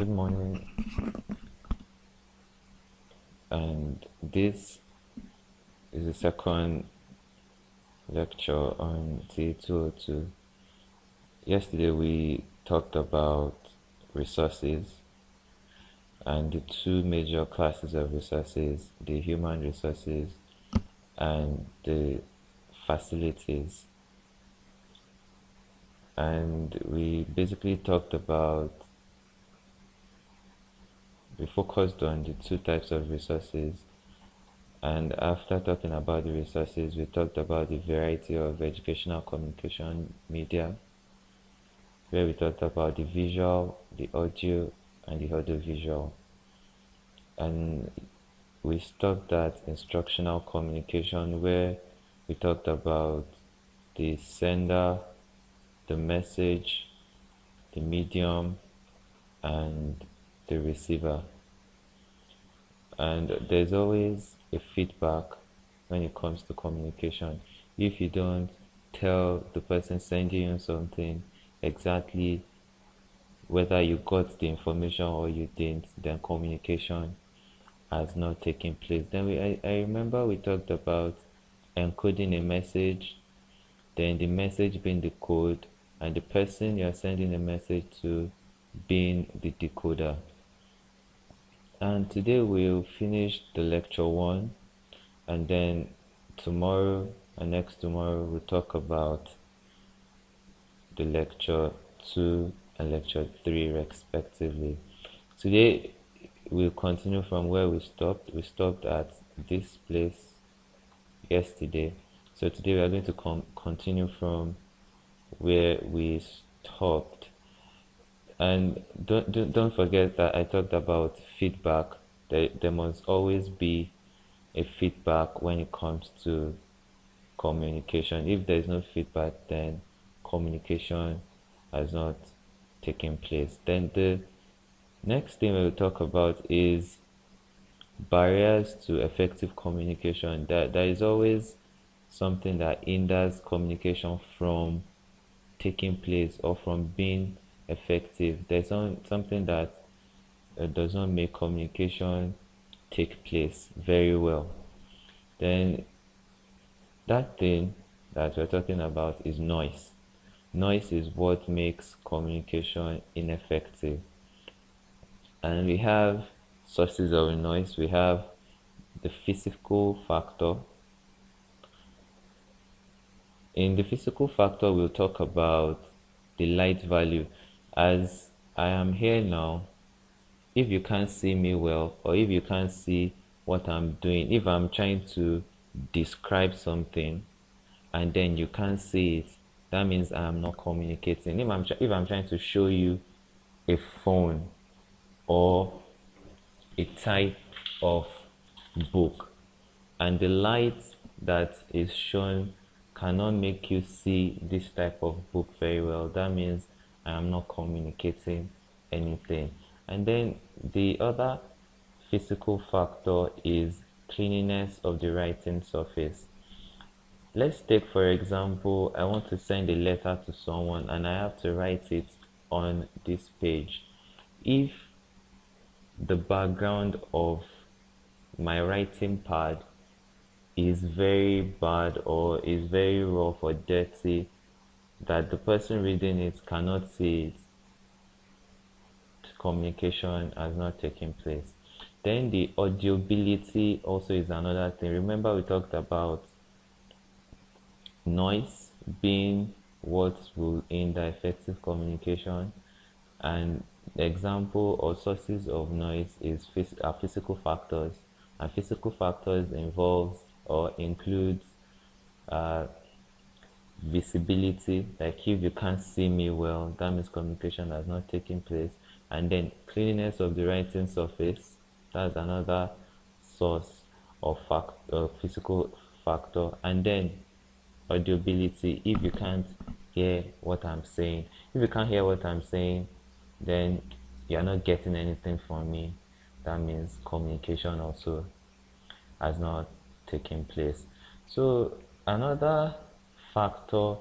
Good morning, and this is the second lecture on T202. Yesterday we talked about resources and the two major classes of resources, the human resources and the facilities. And we basically we focused on the two types of resources. And after talking about the resources, we talked about the variety of educational communication media, where we talked about the visual, the audio, and the audiovisual. And we stopped at instructional communication, where we talked about the sender, the message, the medium, and the receiver. And there's always a feedback when it comes to communication. If you don't tell the person sending you something exactly whether you got the information or you didn't, then communication has not taken place. I remember we talked about encoding a message, then the message being the code, and the person you're sending a message to being the decoder. And today we'll finish the lecture 1, and then tomorrow and next tomorrow we'll talk about the lecture 2 and lecture 3 respectively. Today we'll continue from where we stopped. We stopped at this place yesterday. So today we are going to continue from where we stopped. And don't forget that I talked about feedback. There must always be a feedback when it comes to communication. If there is no feedback, then communication has not taken place. Then the next thing we'll talk about is barriers to effective communication. There is always something that hinders communication from taking place or from being effective. There's something that does not make communication take place very well. Then that thing that we're talking about is noise. Noise is what makes communication ineffective. And we have sources of noise. We have the physical factor. In the physical factor, we'll talk about the light value. As I am here now, if you can't see me well, or if you can't see what I'm doing, if I'm trying to describe something and then you can't see it, that means I'm not communicating. If I'm trying to show you a phone or a type of book and the light that is shown cannot make you see this type of book very well, that means I am not communicating anything. And then the other physical factor is cleanliness of the writing surface. Let's take, for example, I want to send a letter to someone and I have to write it on this page. If the background of my writing pad is very bad or is very rough or dirty, that the person reading it cannot see it, communication has not taken place. Then the audibility also is another thing. Remember we talked about noise being what will hinder effective communication, and the example or sources of noise are physical factors, and physical factors involves or includes visibility, like if you can't see me well, that means communication has not taken place. And then cleanliness of the writing surface, that's another source of physical factor. And then audibility, if you can't hear what I'm saying, then you're not getting anything from me, that means communication also has not taken place. So another factor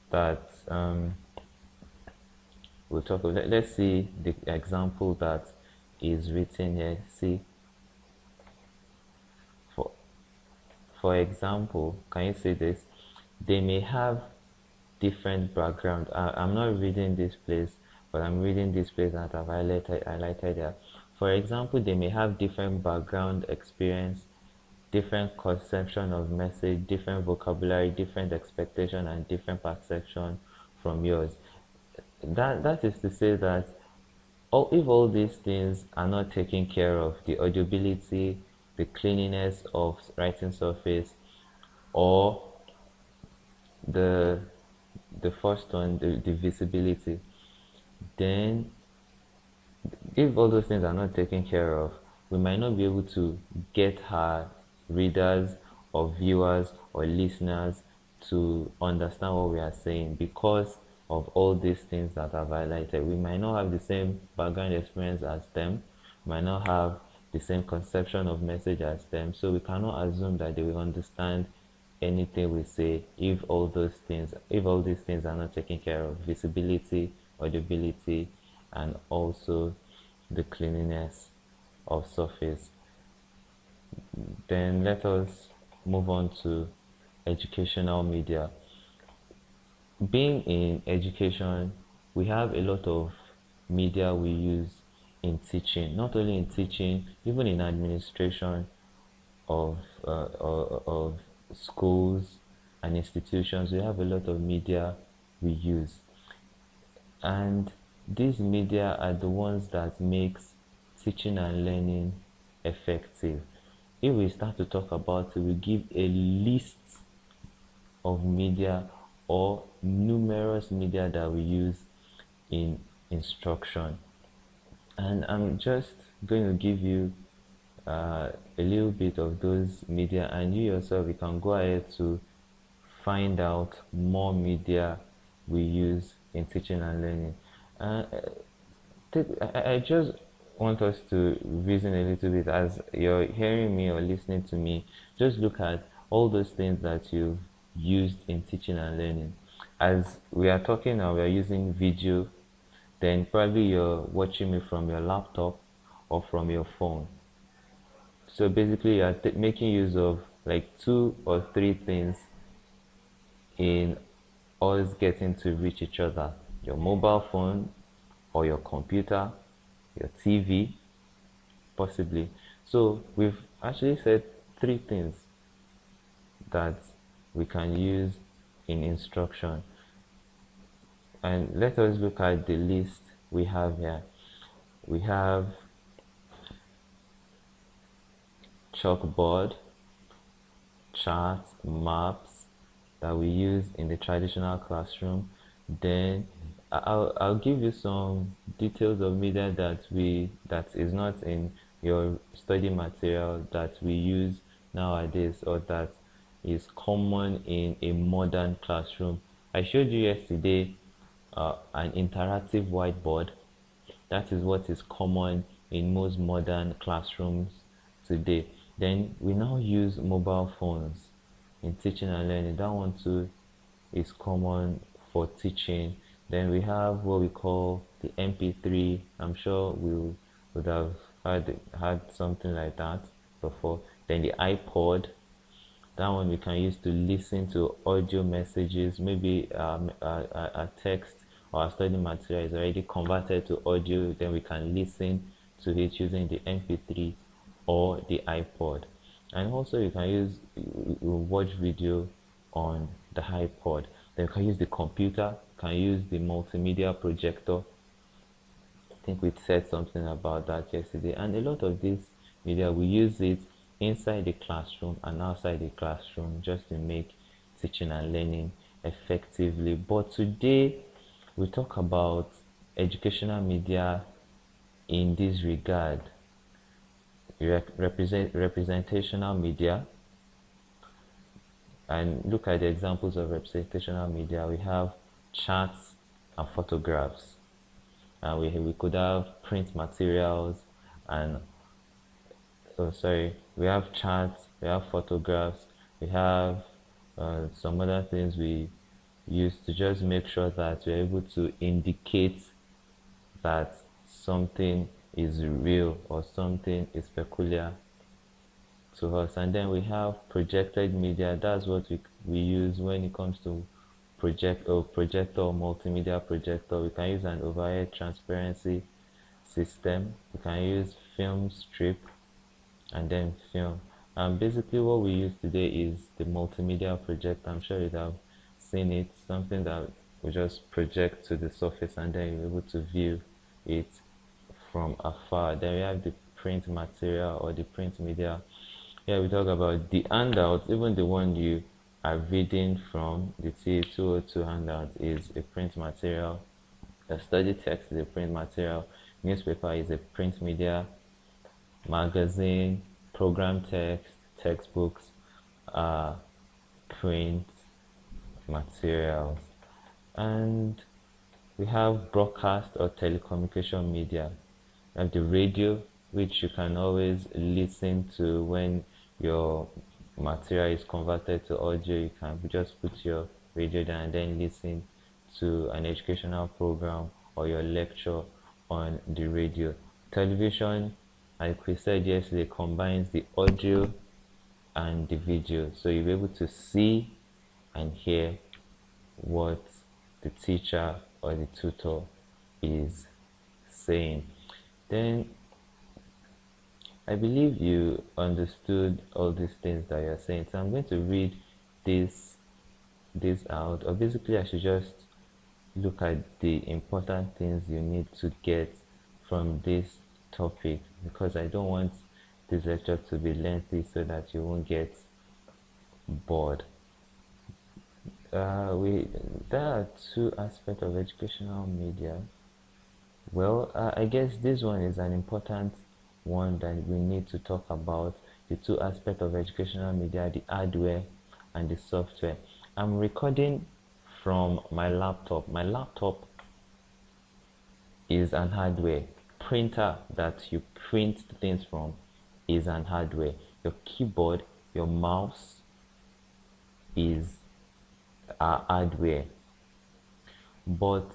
that we'll talk. Let's see the example that is written here. See, for for example, can you see this? They may have different background. I'm not reading this place, but I'm reading this place that I've highlighted there. For example, they may have different background experience, different conception of message, different vocabulary, different expectation, and different perception from yours. That is to say that if all these things are not taken care of, the audibility, the cleanliness of writing surface, or the the first one, the visibility, then if all those things are not taken care of, we might not be able to get our readers or viewers or listeners to understand what we are saying because of all these things that I've highlighted. We might not have the same background experience as them, might not have the same conception of message as them, so we cannot assume that they will understand anything we say if all these things are not taken care of: visibility, audibility, and also the cleanliness of surface. Then let us move on to educational media. Being in education, we have a lot of media we use in teaching, not only in teaching, even in administration of schools and institutions. We have a lot of media we use, and these media are the ones that makes teaching and learning effective. If we start to talk about it, we give a list of media or numerous media that we use in instruction, and I'm just going to give you a little bit of those media, and you yourself, you can go ahead to find out more media we use in teaching and learning. uh, I just want us to reason a little bit as you're hearing me or listening to me. Just look at all those things that you've used in teaching and learning. As we are talking now, we are using video, then probably you're watching me from your laptop or from your phone. So basically, you're making use of like 2 or 3 things in us getting to reach each other: your mobile phone or your computer, your TV, possibly. So we've actually said 3 things that we can use in instruction. And let us look at the list we have here. We have chalkboard, charts, maps that we use in the traditional classroom. Then I'll give you some details of media that is not in your study material that we use nowadays, or that is common in a modern classroom. I showed you yesterday an interactive whiteboard. That is what is common in most modern classrooms today. Then we now use mobile phones in teaching and learning. That one too is common for teaching. Then we have what we call the MP3. I'm sure we would have had something like that before. Then the iPod. That one we can use to listen to audio messages. Maybe a text or a study material is already converted to audio. Then we can listen to it using the MP3 or the iPod. And also you can watch video on the iPod. Then you can use the computer, can use the multimedia projector. I think we said something about that yesterday. And a lot of this media, we use it inside the classroom and outside the classroom just to make teaching and learning effectively. But today we talk about educational media in this regard: representational media. And look at the examples of representational media. We have charts and photographs, and we could have print materials, and we have charts, we have photographs, we have some other things we use to just make sure that we're able to indicate that something is real or something is peculiar to us. And then we have projected media. That's what we use when it comes to projector or multimedia projector. We can use an overhead transparency system. We can use film strip and then film. And basically what we use today is the multimedia projector. I'm sure you have seen it, something that we just project to the surface and then you're able to view it from afar. Then we have the print material or the print media. Here we talk about the handout. Even the one you are reading from, the TA202 handout, is a print material. The study text is a print material. Newspaper is a print media. Magazine, program text, textbooks are print materials. And we have broadcast or telecommunication media. We have the radio, which you can always listen to when your material is converted to audio. You can just put your radio down and then listen to an educational program or your lecture on the radio. Television, like we said yesterday, combines the audio and the video, so you'll be able to see and hear what the teacher or the tutor is saying. Then I believe you understood all these things that you're saying, so I'm going to read this out, or basically I should just look at the important things you need to get from this topic, because I don't want this lecture to be lengthy so that you won't get bored. There are two aspects of educational media. Well, I guess this one is an important one that we need to talk about. The two aspects of educational media, the hardware and the software. I'm recording from my laptop. My laptop is an hardware. Printer that you print things from is an hardware. Your keyboard, your mouse is a hardware. But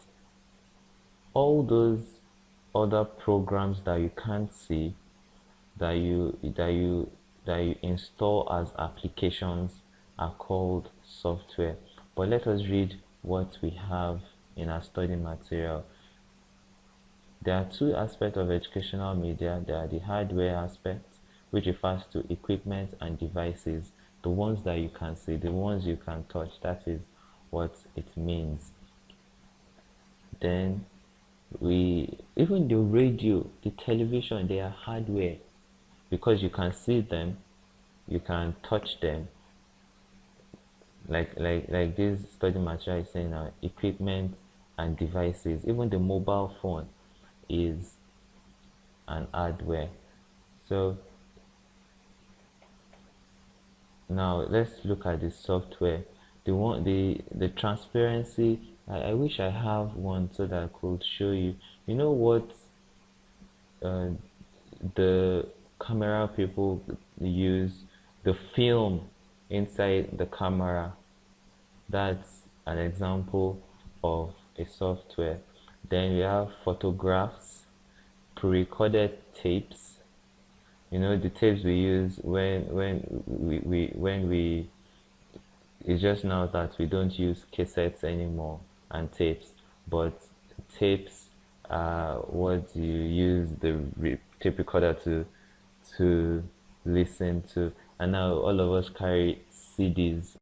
all those other programs that you can't see, that you install as applications, are called software. But let us read what we have in our study material. There are two aspects of educational media. There are the hardware aspect, which refers to equipment and devices, the ones that you can see, the ones you can touch. That is what it means. Then even the radio, the television, they are hardware, because you can see them, you can touch them. Like this study material is saying now, equipment and devices. Even the mobile phone is an hardware. So now let's look at the software. The transparency. I wish I have one so that I could show you. You know what the camera people use? The film inside the camera. That's an example of a software. Then we have photographs, pre-recorded tapes. You know, the tapes we use when we it's just now that we don't use cassettes anymore and tapes, but tapes are what you use the tape recorder to listen to. And now all of us carry CDs